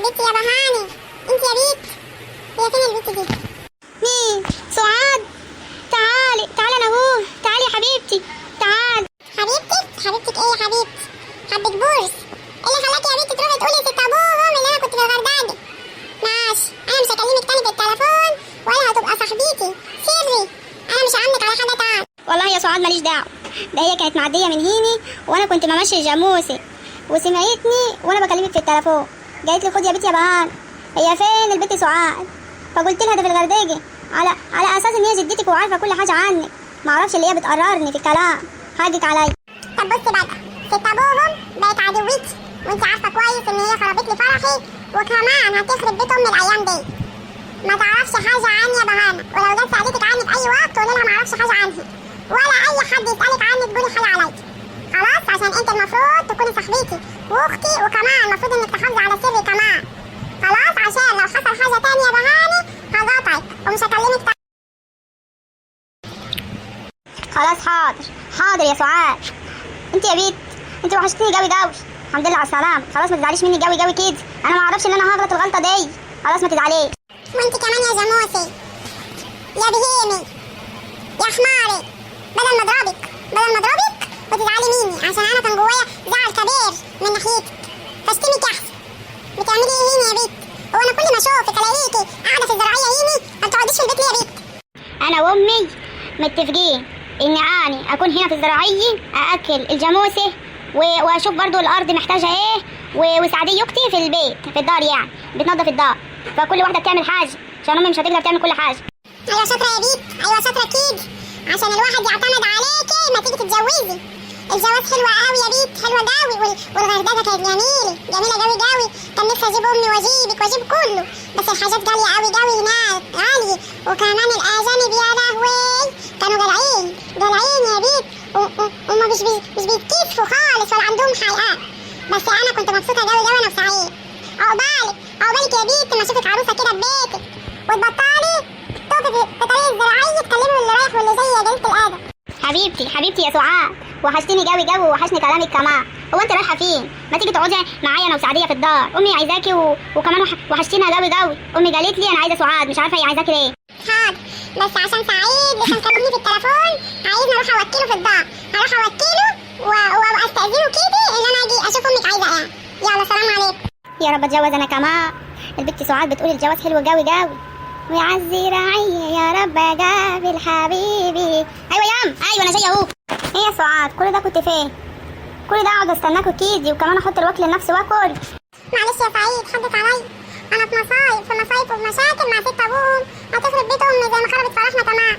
بنتي يا بهاني، انت يا بيت، هي فين البنت دي؟ مين؟ سعاد. تعالي انا اهو، تعالي يا حبيبتي، تعالي. حبيبتك ايه يا حبيبتي؟ حبة بورس. ايه اللي خلاكي يا بنتي تروحي تقولي لست ابوهم اللي انا كنت في الغردقة؟ ماشي، انا مش هكلمك تاني في التليفون ولا هتبقى صاحبتي، سري، انا مش هعملك على حاجة تاني. والله يا سعاد ماليش دعوة، ده هي كانت معدية من هيني وانا كنت بمشي جاموسي وسمعتني وانا بكلمك في التليفون، قالت لي خد يا بنتي يا بهان، هي فين البنت سعاد؟ فقلت لها ده في الغردقة، على اساس ان هي جدتك وعارفة كل حاجة عنك، معرفش اللي هي بتقررني في الكلام، حقك عليا. طب بصي بقى، ست ابوهم بقت عدوتي، وانت عارفة كويس ان هي خربت لي فرحي، وكمان هتخرب بيت امي الايام دي. ما تعرفش حاجة عني يا بهانة، ولو جت سألتك عني في اي وقت قولي لها ما اعرفش حاجة عنها، ولا اي حد يسألك عني تقولي حاجة عليا. خلاص، عشان انت المفروض تكوني صاحبتي واختي، وكمان المفروض انك تحافظي على سري كمان. خلاص، عشان لو حصل حاجة تانية يا بهاني هقاطعك ومش هكلمك تاني. خلاص حاضر يا سعاد. انت يا بنت، انت وحشتيني قوي. الحمد لله على السلامة. خلاص ما تزعليش مني قوي كده، انا ما اعرفش ان انا هغلط الغلطة دي، خلاص ما تزعليش. وانت كمان يا جاموسي، يا بهيمي، يا حماري، بدل ما اضربك وتزعلي مني، عشان انا كان جوايا زعل كبير من ناحيتك، فاشتمك احسن. بتعملي ايه هنا يا بنت؟ هو انا كل ما اشوفك الاقيكي قاعده في الزراعيه هنا، ما بتقعديش في البيت ليه يا بنت؟ انا وامي متفقين ان اني اكون هنا في الزراعيه ااكل الجاموسه واشوف برضو الارض محتاجه ايه، وسعديه اختي في البيت في الدار، يعني بتنظف الدار، فكل واحده بتعمل حاجه عشان امي مش هتقدر تعمل كل حاجه. ايوه شاطره يا بنت، ايوه شاطره كده، عشان الواحد يعتمد عليكي ما تيجي تتجوزي. الجواز حلوه قوي يا بنت، حلوه قوي، والغردقه كانت جميله قوي. كان نفسي اجيب امي واجيب كله، بس الحاجات غاليه قوي هناك، غاليه، وكمان الاجانب يا لهوي كانوا جدعين يا بنت، وما مش بيتكسفوا خالص ولا عندهم حياء. بس انا كنت مبسوطه قوي انا وسعيد. عقبالك يا بنت ما اشوفك عروسه كده في بيتك، وتبطلي تقفي في طريق الزراعيه تكلمي اللي رايح واللي جاي يا بنت الادب. حبيبتي يا سعاد، وحشتيني قوي ووحشني كلامك كمان. هو انت رايحه فين؟ ما تيجي تقعدي معايا انا وسعديه في الدار، امي عايزاكي وكمان وحشتينها قوي. امي قالت لي انا عايزه سعاد، مش عارفه هي عايزاكي ليه. حاضر، بس عشان سعيد لسه مكلمني في التليفون عايزني اروح اوكله في الدار، هروح اوكله وابقى استاذنه كده ان انا اجي اشوف امك عايزه ايه. يلا سلام عليكم. يا رب اتجوز انا كمان. البنت سعاد بتقول الجواز حلو قوي ويعزي راعي يا رب قابل حبيبي. ايوه يا ايوه انا جايه اهو. ايه يا سعاد، كل ده كنت فين؟ كل ده اقعد استناكوا كيدي وكمان احط الوكل لنفسي واكل. معلش يا سعيد، حدك عليا، انا في مصايب ومشاكل مع ست ابوهم، هتخرب بيت امي زي ما خربت فرحنا كمان.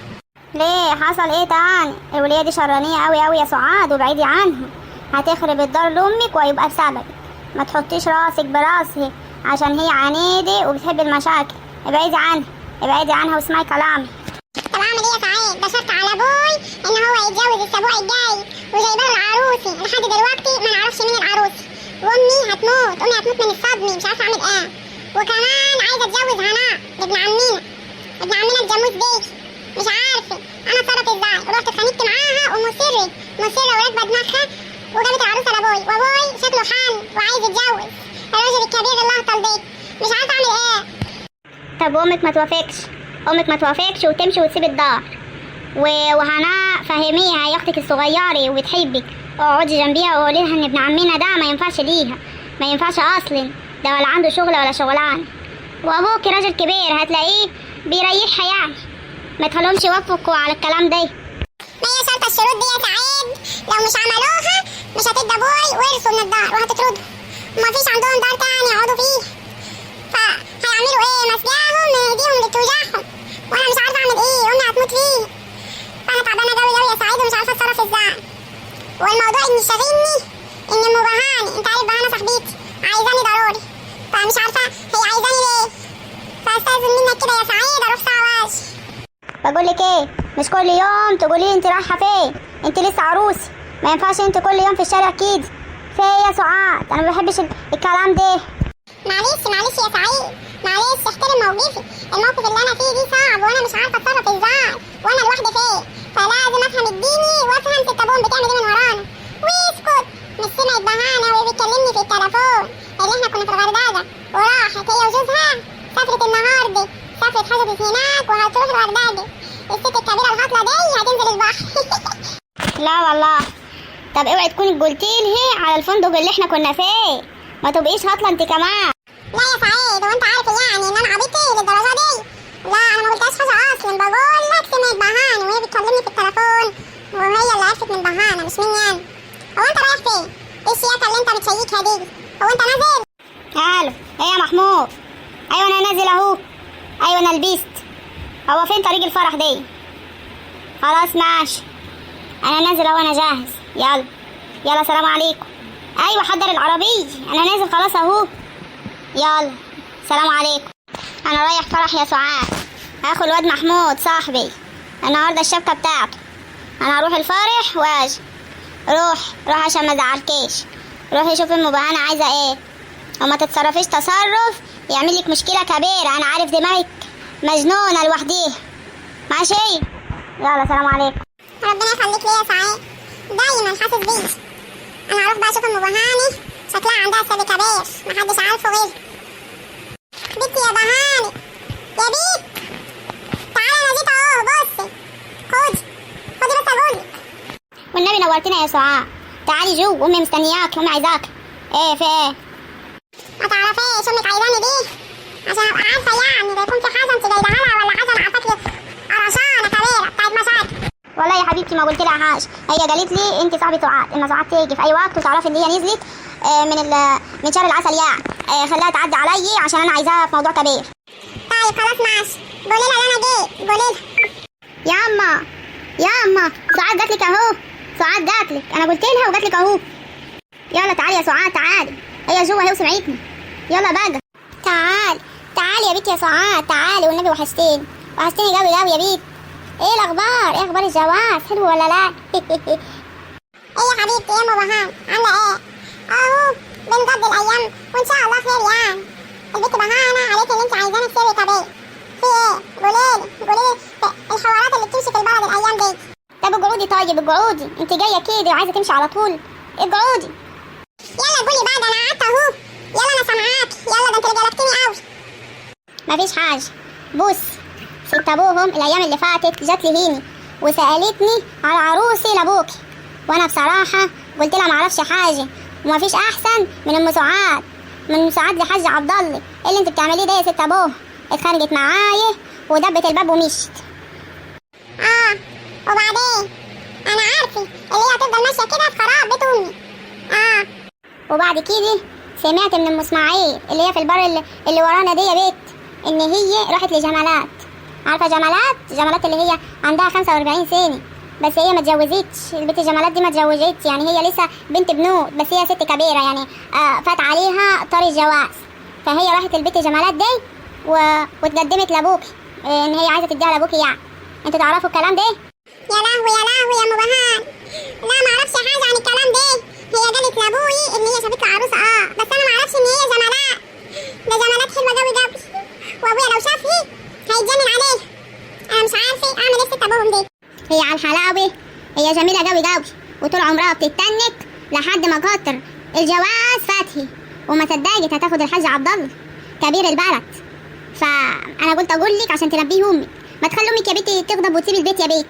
ليه؟ حصل ايه تاني؟ الوليه دي شرانيه قوي يا سعاد، وابعدي عنها، هتخرب الدار لامك ويبقى بسببك. ما تحطيش راسك براسي عشان هي عنيده وبتحب المشاكل، ابعدي عنها واسمعي كلامي. طب اعمل ايه يا سعيد؟ ده شرط على ابوي ان هو يتجوز الاسبوع الجاي، وجايبه له العروسه، لحد دلوقتي ما نعرفش مين العروسه، وامي هتموت من الصدمه، مش عارفه اعمل ايه. وكمان عايزه اتجوز هناء ابن عمنا الجاموس بيه، مش عارفه انا اتصرف ازاي. ورحت اتخانقت معاها ومصره وراكبه دماغها، وجابت العروسه لابوي، وابوي شكله حان وعايز يتجوز الراجل الكبير اللي هطل بيه، مش عارفه اعمل ايه. طب امك ما توافقش وتمشي وتسيب الدار، وهناء فهميها يا اختك الصغيره وبتحبك، اقعدي جنبيها وقولي لها ان ابن عمنا ده ما ينفعش ليها، ما ينفعش اصلا، ده ولا عنده شغل ولا شغلان، وابوك راجل كبير هتلاقيه بيريحها يعني، ما تخليهمش يوافقوا على الكلام ده. ما هي شرط الشروط دي يا سعيد، لو مش عملوها مش هتدي ابوي ورثوا من الدار وهتطردهم، ومفيش عندهم دار تاني يقعدوا فيه، فهيعملوا ايه؟ مسجاهم من ايديهم اللي بتوجعهم، وانا مش عارفه اعمل ايه، امي هتموت فيه، فانا تعبانه قوي يا سعيد ومش عارفه اتصرف ازاي. والموضوع اللي شاغلني ان ام بهاني، انت عارف بهانه صاحبتي عايزاني ضروري، فمش عارفه هي عايزاني ليه، فاستاذن منك كده يا سعيد اروح سعواش. بقول لك ايه، مش كل يوم تقولي انت رايحه فين، انت لسه عروسه، ما ينفعش انت كل يوم في الشارع كده. في ايه يا سعاد؟ انا ما بحبش الكلام ده. معلش يا سعيد، معلش احترم موقفي، الموقف اللي انا فيه دي صعب وانا مش عارفه اتصرف ازاي، وانا لوحدي فيه، فلازم افهم الديني وافهم ست ابوهم بتعمل ايه من ورانا. واسكت، مش سمعت بهانه وهي بتكلمني في التليفون اللي احنا كنا في الغردقه، وراحت هي وجوزها سافرت النهارده، سافرت حجزت هناك وهتروح الغردقة. الست الكبيرة الهطلة دي هتنزل البحر. لا والله. طب اوعي تكوني قلتيلي على الفندق اللي احنا كنا فيه، ما تبقيش هطلة انت كمان. لا يا سعيد، هو انت عارف يعني ان انا عبيطة للدرجة دي؟ لا انا ما قلتهاش حاجة اصلا، بقول لك سمعت بهانة وهي بتكلمني في التليفون، وهي اللي عرفت من بهانة مش مني انا. هو انت رايح فين؟ ايه الشياكة اللي انت بتشيكها دي؟ هو انت نازل؟ الو، ايه يا محمود؟ ايوه انا نازل اهو. ايوه انا لبست. هو فين طريق الفرح دي؟ خلاص ماشي، انا نازل اهو، انا جاهز. يلا يلا، سلام عليكم. ايوه حضر العربية، انا نازل خلاص اهو. يلا سلام عليكم. انا رايح فرح يا سعاد، هاخد الواد محمود صاحبي النهارده الشبكة بتاعته. انا هروح الفرح واجي. روح عشان ما ازعلكيش. روحي شوفي ام بهانة عايزة ايه، وما تتصرفيش تصرف يعمل لك مشكلة كبيرة. انا عارف دماغك مجنونة لوحديها. ماشي؟ يلا سلام عليكم. ربنا يخليك ليا يا سعيد، دايما حاسس بيك. انا هروح بقى اشوف ام بهاني، شكلها عندها سر كبير محدش عارفه غيرها. بنتي يا بهاني، يا بيت تعالي، انا جيت اهو. بصي خدي بس اقولك. والنبي نورتنا يا سعاد. تعالي جو، امي مستنياك، امي عايزاك. ايه في ايه؟ ما تعرفيش امك عايزاني دي عشان ابقى عارفه يعني لا يكون في حاجه انت جايبها لها، ولا حاجه انا عارفاكي قرشانه كبيره بتاعت مشاكل. والله يا حبيبتي ما قلت لها حاجه، هي قالت لي انت صاحبه سعاد، اما سعاد تيجي في اي وقت وتعرفي ان هي نزلت من شهر العسل يعني، خليها تعدي عليا عشان انا عايزاها في موضوع كبير. طيب خلاص ماشي، قولي لها انا جيت، قولي لها. يا اما سعاد جات لك اهو، سعاد جات لك، انا قلت لها وجات لك اهو. يلا تعالي يا سعاد، تعالي، هي جوه اهي وسمعتني. يلا بقى تعالي يا بنتي يا سعاد، تعالي والنبي، وحشتيني قوي يا بنت. ايه الاخبار؟ ايه اخبار الجواز؟ حلو ولا لا؟ ايه يا حبيبتي يا ام بهان، عامله ايه؟ اهو بنقضي الايام وان شاء الله خير يعني. البنت بهانه قالت ان انت عايزاني تسيبي طبيعي. في ايه؟ قولي الحوارات اللي بتمشي في البلد الايام دي. طب اقعدي، طيب اقعدي، انت جايه كده وعايزه تمشي على طول، اقعدي. يلا قولي بقى، ده انا قعدت اهو. يلا انا سامعاكي، يلا ده انت اللي جلبتني قوي. مفيش حاجه. بص، ست ابوهم الايام اللي فاتت جات لي هيني وسالتني على عروسي لابوكي، وانا بصراحه قلت لها معرفش حاجه، ومفيش احسن من ام سعاد، لحاج عبد الله. ايه اللي انت بتعمليه ده يا ست ابوه؟ اتخانقت معايا ودبت الباب ومشت. وبعدين انا عارفه اللي هي هتفضل ماشيه كده في خراب بيت امي. وبعد كده سمعت من ام اسماعيل اللي هي في البر اللي ورانا دي يا بيت، ان هي راحت لجمالات. عارفه جمالات اللي هي عندها 45 سنه، بس هي ما اتجوزتش. البنت جمالات دي ما اتجوزتش، يعني هي لسه بنت بنوت، بس هي ست كبيره يعني، فات عليها طريق الجواز. فهي راحت البنت جمالات دي واتقدمت لابوكي، ان هي عايزه تديها لابوكي يعني. انتوا تعرفوا الكلام ده؟ يا لهوي يا ام بهان، لا ما اعرفش حاجه عن الكلام ده. هي قالت لابوي ان هي شافت عروسه، بس انا ما اعرفش ان هي جمالات. ده جمالات حلوه قوي، وابويا لو شافها هيتجنن عليها. انا مش عارفه اعمل ايه ست ابوهم دي. هي على الحلاوه، هي جميله قوي، وطول عمرها بتتنك لحد ما قطر الجواز فاتهي، وما صدقت هتاخد الحاج عبد الله كبير البلد. فانا قلت اقول لك عشان تنبيه امك، ما تخلي امك يا بنتي تغضب وتسيب البيت يا بيت.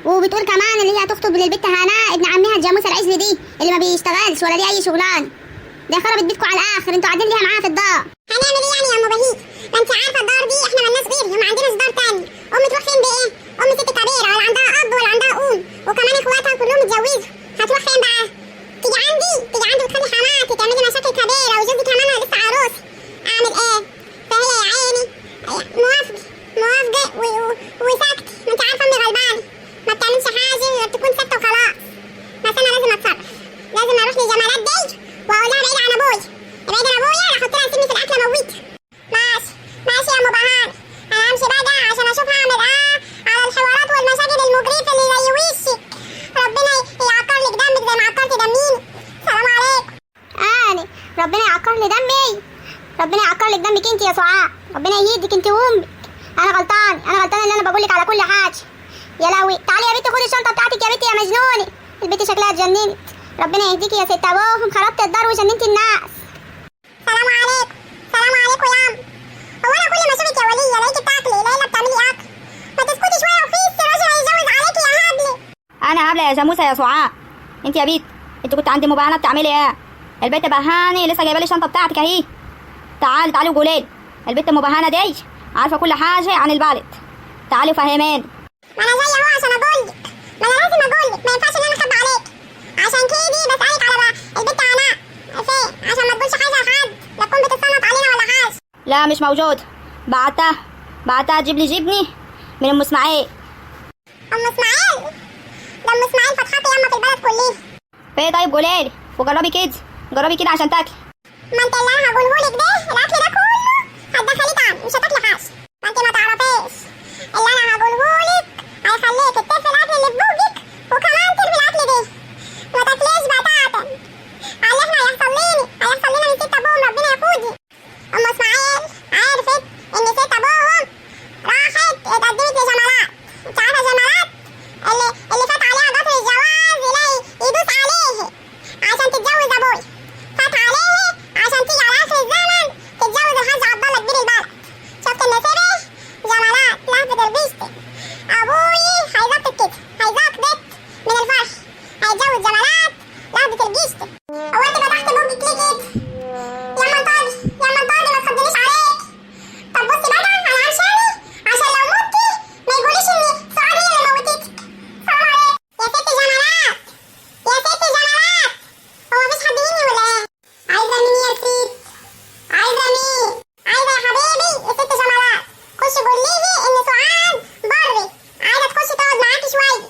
وبتقول كمان اللي هي هتخطب للبنت هناء ابن عمها الجاموسه العجل دي اللي ما بيشتغلش ولا ليه اي شغلانه. ده خربت بيتكم على الاخر، انتوا قاعدين ليها معاها في الدار. هنعمل ايه يعني يا ام بهيج؟ ما انت عارفه الدار دي احنا مالناش غيرها، ما عندناش دار تاني. امي تروح فين بايه؟ امي ست كبيره ولا عندها اب ولا عندها ام، وكمان اخواتها كلهم اتجوزوا. هتروح فين بقى؟ تيجي عندي وتخلي حماتي تعملي مشاكل كبيره، وجوزي كمان لسه عروسي. اعمل ايه؟ فهي يا عيني موافقه وساكته. ما انت عارفه امي غلبانه، ما بتعملش حاجه غير تكون ساكته وخلاص. بس انا لازم اتصرف، لازم اروح لجمالات دي واقول لها بعيد عن ابويا، بعيد عن ابويا، لا احط لها سم في الاكل اموتها. ماشي يا ام بهان، انا همشي بقى عشان اشوف هعمل ايه على الحوارات والمشاكل المجرفه اللي زي وشك. ربنا يعكر لك دمك زي ما عكرت دميني. سلام عليكم. ربنا يعكر لي دمي، ربنا يعكر لك دمك انت يا سعاد، ربنا يهديك انت وامك. انا غلطان اللي انا بقول لك على كل حاجه. يا لهوي، تعالي يا بنتي خدي الشنطه بتاعتك يا بنتي يا مجنونه، البنت شكلها اتجننت. ربنا يهديكي يا ست ابوهم، خربت الدار وجننتي الناس. سلام عليكم. يا جاموسه يا سعاء. انت يا بيت، انت كنت عند مباهنه بتعملي ايه؟ البت بهاني لسه جايبه لي الشنطه بتاعتك اهي. تعالي وقولي لي، البت مباهنه دي عارفه كل حاجه عن البلد. تعالي فهميني. ما انا جايه اهو عشان اقول لك، ما انا لازم اقول لك، ما ينفعش ان انا اخبي عليك. عشان كده بسالك على البت عناء فين، عشان ما تقولش حاجه لحد لا تكون بتتصنت علينا ولا حاجه. لا مش موجود. بعتها تجيب لي جبني من ام اسماعيل. ام اسماعيل؟ ده ام اسماعيل فتحتي ياما في البلد كلها. فين؟ طيب قولي لي وجربي كده عشان تاكلي. ما انت اللي انا هقوله لك ده، الاكل ده كله هتدخليه تاني، مش هتاكلي حاجه. ما انت ما تعرفيش اللي انا هقوله لك هيخليك تتفي الاكل اللي في بوقك وكمان ترمي الاكل ده، ما تاكليش بتاتا. على اللي احنا هيحصل لنا من ست ابوهم ربنا يقودي. ام اسماعيل عرفت ان ست ابوهم راحت اتقدمت لجمالات. انت عارفه جمالات اللي فات عليها قطر الجواز يلاقي يدوس عليه عشان تتجوز ابوي، فات عليه عشان تيجي على اخر الزمن تتجوز الحاج عبد الله كبير البلد. شفت النسبه؟ جمالات لهفت البيشتي. ابوي هيظبط كده، هيظبط من الفرح، هيتجوز جمالات لهفت البيشتي. هو انت فتحت بوقك ليه كده؟ يا منطادي ما تخضنيش عليك. طب بصي بقى انا عشاني، عشان لو متي ما يقوليش اني سعاد هي اللي موتتك. سلام عليك يا ست جمالات، يا ست جمالات. هو مفيش حد مني ولا ايه؟ عايزه مين يا ست؟ عايزه مين؟ عايزه يا حبيبي يا ست جمالات. خشي قوليلي ان سعاد بري عايزه تخشي تقعد معاكي شويه.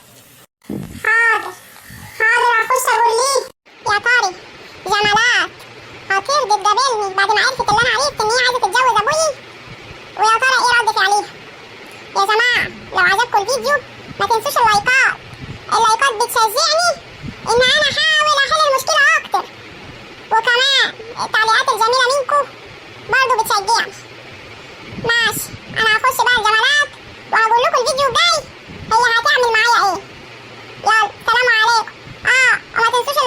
حاضر هخش اقوليك. يا ترى جمالات هترضي تقابلني بعد ما عرفت اللي انا عرفت ان هي عايزه تتجوز ابوي؟ ويا ترى ايه ردك عليها؟ يا جماعه لو عجبكم الفيديو ما تنسوش اللايكات بتشجعني ان انا احاول احل المشكله اكتر، وكمان التعليقات الجميله منكم برضه بتشجعني. ماشي، انا هخش بقى الجمالات وهقول لكم الفيديو الجاي هي هتعمل معايا ايه. يلا سلام عليكم. ما تنسوش